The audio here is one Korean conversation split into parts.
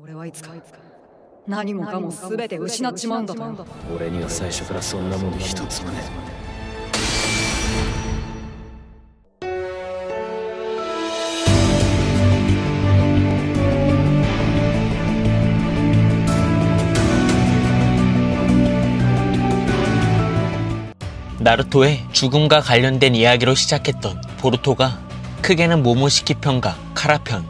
俺はいつか何もかも全て失っちまうんだと。俺には最初からそんなもん一つもね。나루토의 죽음과 관련된 이야기로 시작했던 보루토가 크게는 모모시키 편과 카라 편,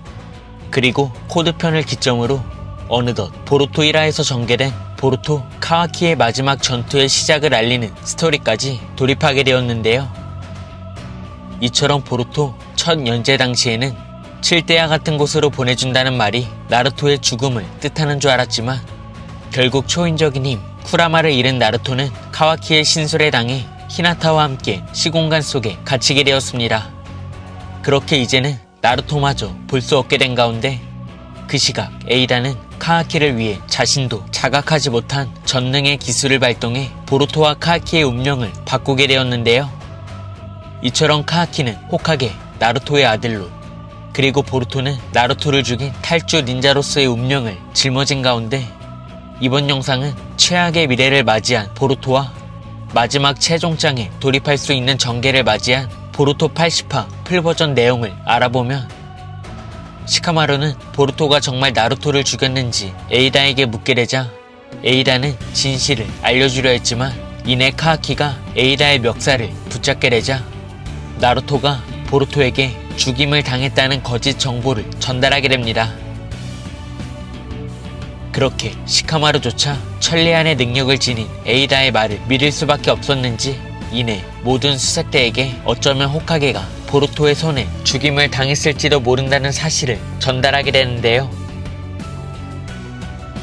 그리고 코드 편을 기점으로 어느덧 보루토 1화에서 전개된 보루토 카와키의 마지막 전투의 시작을 알리는 스토리까지 돌입하게 되었는데요. 이처럼 보루토 첫 연재 당시에는 7대야 같은 곳으로 보내준다는 말이 나루토의 죽음을 뜻하는 줄 알았지만 결국 초인적인 힘 쿠라마를 잃은 나루토는 카와키의 신술에 당해 히나타와 함께 시공간 속에 갇히게 되었습니다. 그렇게 이제는 나루토마저 볼 수 없게 된 가운데 그 시각 에이다는 카와키를 위해 자신도 자각하지 못한 전능의 기술을 발동해 보루토와 카와키의 운명을 바꾸게 되었는데요. 이처럼 카와키는 호카게, 나루토의 아들로, 그리고 보루토는 나루토를 죽인 탈주 닌자로서의 운명을 짊어진 가운데 이번 영상은 최악의 미래를 맞이한 보루토와 마지막 최종장에 돌입할 수 있는 전개를 맞이한 보루토 80화 풀버전 내용을 알아보면 시카마루는 보루토가 정말 나루토를 죽였는지 에이다에게 묻게 되자 에이다는 진실을 알려주려 했지만 이내 카와키가 에이다의 멱살을 붙잡게 되자 나루토가 보루토에게 죽임을 당했다는 거짓 정보를 전달하게 됩니다. 그렇게 시카마루조차 천리안의 능력을 지닌 에이다의 말을 믿을 수밖에 없었는지 이내 모든 수색대에게 어쩌면 호카게가 보루토의 손에 죽임을 당했을지도 모른다는 사실을 전달하게 되는데요.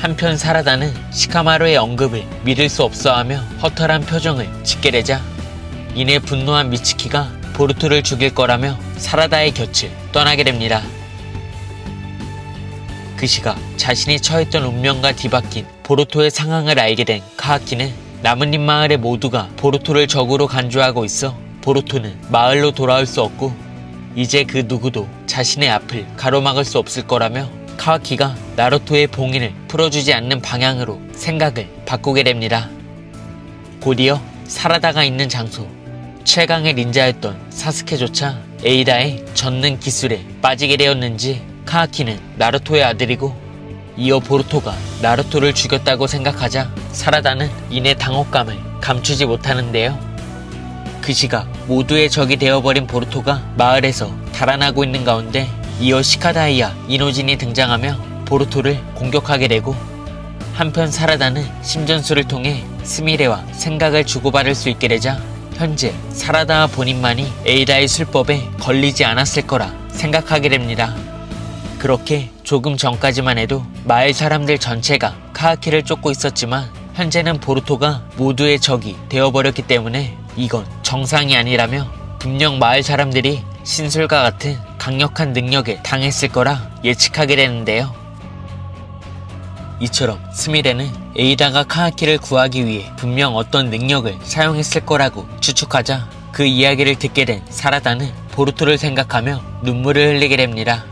한편 사라다는 시카마루의 언급을 믿을 수 없어하며 허탈한 표정을 짓게 되자 이내 분노한 미츠키가 보루토를 죽일 거라며 사라다의 곁을 떠나게 됩니다. 그 시각 자신이 처했던 운명과 뒤바뀐 보루토의 상황을 알게 된 카와키는 나뭇잎 마을의 모두가 보루토를 적으로 간주하고 있어 보루토는 마을로 돌아올 수 없고 이제 그 누구도 자신의 앞을 가로막을 수 없을 거라며 카와키가 나루토의 봉인을 풀어주지 않는 방향으로 생각을 바꾸게 됩니다. 곧이어 사라다가 있는 장소, 최강의 닌자였던 사스케조차 에이다의 전능 기술에 빠지게 되었는지 카와키는 나루토의 아들이고 이어 보루토가 나루토를 죽였다고 생각하자 사라다는 이내 당혹감을 감추지 못하는데요. 그 시각 모두의 적이 되어버린 보루토가 마을에서 달아나고 있는 가운데 이어 시카다이와 이노진이 등장하며 보루토를 공격하게 되고 한편 사라다는 심전술을 통해 스미레와 생각을 주고받을 수 있게 되자 현재 사라다와 본인만이 에이다의 술법에 걸리지 않았을 거라 생각하게 됩니다. 그렇게 조금 전까지만 해도 마을 사람들 전체가 카와키를 쫓고 있었지만 현재는 보루토가 모두의 적이 되어버렸기 때문에 이건 정상이 아니라며 분명 마을 사람들이 신술과 같은 강력한 능력에 당했을 거라 예측하게 되는데요. 이처럼 스미레는 에이다가 카와키를 구하기 위해 분명 어떤 능력을 사용했을 거라고 추측하자 그 이야기를 듣게 된 사라다는 보루토를 생각하며 눈물을 흘리게 됩니다.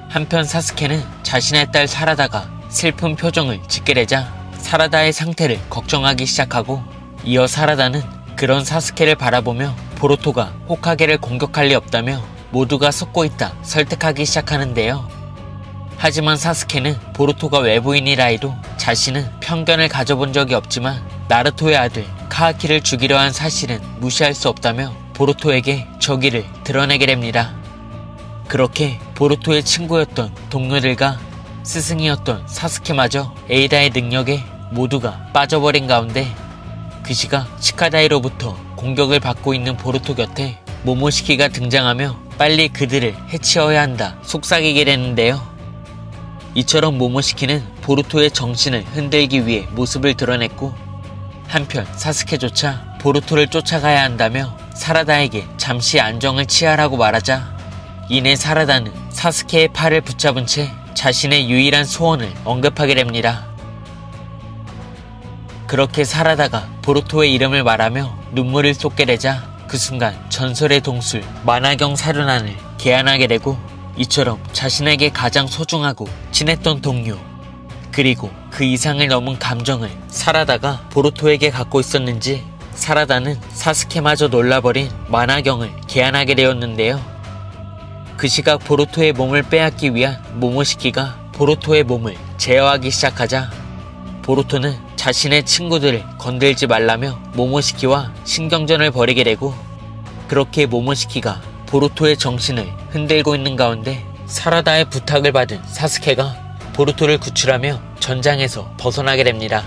한편 사스케는 자신의 딸 사라다가 슬픈 표정을 짓게 되자 사라다의 상태를 걱정하기 시작하고 이어 사라다는 그런 사스케를 바라보며 보루토가 호카게를 공격할 리 없다며 모두가 속고 있다 설득하기 시작하는데요. 하지만 사스케는 보루토가 외부인이라 해도 자신은 편견을 가져본 적이 없지만 나루토의 아들 카와키를 죽이려 한 사실은 무시할 수 없다며 보루토에게 저기를 드러내게 됩니다. 그렇게 보루토의 친구였던 동료들과 스승이었던 사스케마저 에이다의 능력에 모두가 빠져버린 가운데 그 시각 시카다이로부터 공격을 받고 있는 보루토 곁에 모모시키가 등장하며 빨리 그들을 해치워야 한다 속삭이게 되는데요. 이처럼 모모시키는 보루토의 정신을 흔들기 위해 모습을 드러냈고 한편 사스케조차 보루토를 쫓아가야 한다며 사라다에게 잠시 안정을 취하라고 말하자 이내 사라다는 사스케의 팔을 붙잡은 채 자신의 유일한 소원을 언급하게 됩니다. 그렇게 사라다가 보루토의 이름을 말하며 눈물을 쏟게 되자 그 순간 전설의 동술 만화경 사륜안을 개안하게 되고 이처럼 자신에게 가장 소중하고 친했던 동료, 그리고 그 이상을 넘은 감정을 사라다가 보루토에게 갖고 있었는지 사라다는 사스케마저 놀라버린 만화경을 개안하게 되었는데요. 그 시각 보루토의 몸을 빼앗기 위한 모모시키가 보루토의 몸을 제어하기 시작하자 보루토는 자신의 친구들을 건들지 말라며 모모시키와 신경전을 벌이게 되고, 그렇게 모모시키가 보루토의 정신을 흔들고 있는 가운데 사라다의 부탁을 받은 사스케가 보루토를 구출하며 전장에서 벗어나게 됩니다.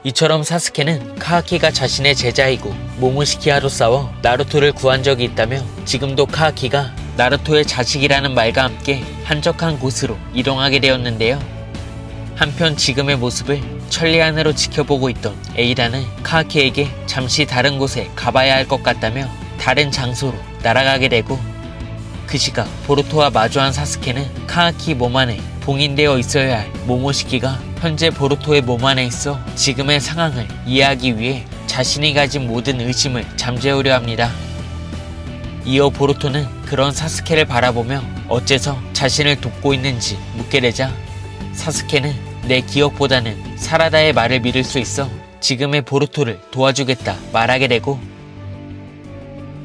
이처럼 사스케는 카하키가 자신의 제자이고 모모시키와도 싸워 나루토를 구한 적이 있다며 지금도 카하키가 나루토의 자식이라는 말과 함께 한적한 곳으로 이동하게 되었는데요. 한편 지금의 모습을 천리안으로 지켜보고 있던 에이다는 카하키에게 잠시 다른 곳에 가봐야 할 것 같다며 다른 장소로 날아가게 되고, 그 시각 보루토와 마주한 사스케는 카하키 몸 안에 봉인되어 있어야 할 모모시키가 현재 보루토의 몸 안에 있어 지금의 상황을 이해하기 위해 자신이 가진 모든 의심을 잠재우려 합니다. 이어 보루토는 그런 사스케를 바라보며 어째서 자신을 돕고 있는지 묻게 되자 사스케는 내 기억보다는 사라다의 말을 믿을 수 있어 지금의 보루토를 도와주겠다 말하게 되고,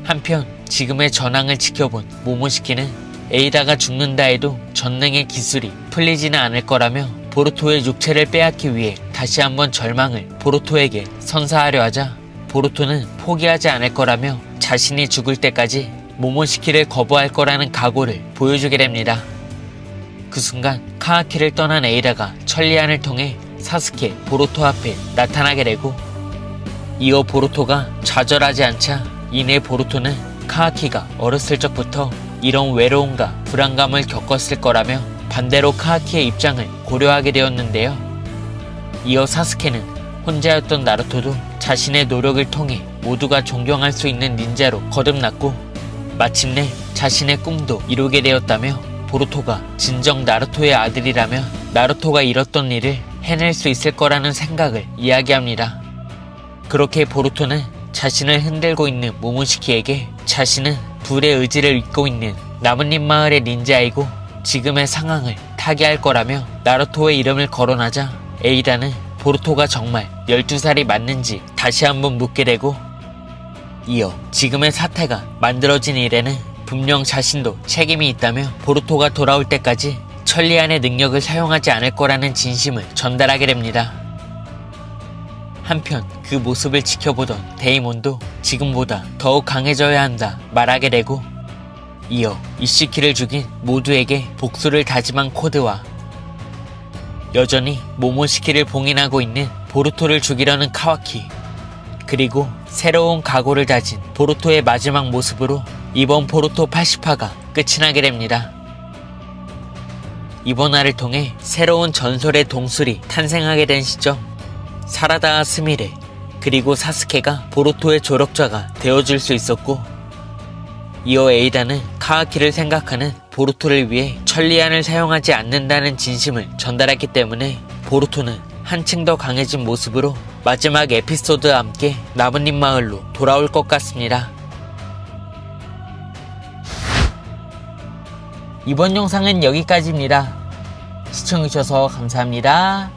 한편 지금의 전황을 지켜본 모모시키는 에이다가 죽는다 해도 전능의 기술이 풀리지는 않을 거라며 보루토의 육체를 빼앗기 위해 다시 한번 절망을 보루토에게 선사하려 하자 보루토는 포기하지 않을 거라며 자신이 죽을 때까지 모모시키를 거부할 거라는 각오를 보여주게 됩니다. 그 순간 카하키를 떠난 에이다가 천리안을 통해 사스케, 보루토 앞에 나타나게 되고, 이어 보루토가 좌절하지 않자 이내 보루토는 카하키가 어렸을 적부터 이런 외로움과 불안감을 겪었을 거라며 반대로 카하키의 입장을 고려하게 되었는데요. 이어 사스케는 혼자였던 나루토도 자신의 노력을 통해 모두가 존경할 수 있는 닌자로 거듭났고 마침내 자신의 꿈도 이루게 되었다며 보루토가 진정 나루토의 아들이라며 나루토가 잃었던 일을 해낼 수 있을 거라는 생각을 이야기합니다. 그렇게 보루토는 자신을 흔들고 있는 모모시키에게 자신은 둘의 의지를 잇고 있는 나뭇잎 마을의 닌자이고 지금의 상황을 타개할 거라며 나루토의 이름을 거론하자 에이다는 보루토가 정말 12살이 맞는지 다시 한번 묻게 되고, 이어 지금의 사태가 만들어진 일에는 분명 자신도 책임이 있다며 보루토가 돌아올 때까지 천리안의 능력을 사용하지 않을 거라는 진심을 전달하게 됩니다. 한편 그 모습을 지켜보던 데이몬도 지금보다 더욱 강해져야 한다 말하게 되고, 이어 이시키를 죽인 모두에게 복수를 다짐한 코드와 여전히 모모시키를 봉인하고 있는 보루토를 죽이려는 카와키, 그리고 새로운 각오를 다진 보루토의 마지막 모습으로 이번 보루토 80화가 끝이 나게 됩니다. 이번 화를 통해 새로운 전설의 동술이 탄생하게 된 시점, 사라다와 스미레 그리고 사스케가 보루토의 조력자가 되어줄 수 있었고, 이어 에이다는 카와키를 생각하는 보루토를 위해 천리안을 사용하지 않는다는 진심을 전달했기 때문에 보루토는 한층 더 강해진 모습으로 마지막 에피소드와 함께 나뭇잎 마을로 돌아올 것 같습니다. 이번 영상은 여기까지입니다. 시청해주셔서 감사합니다.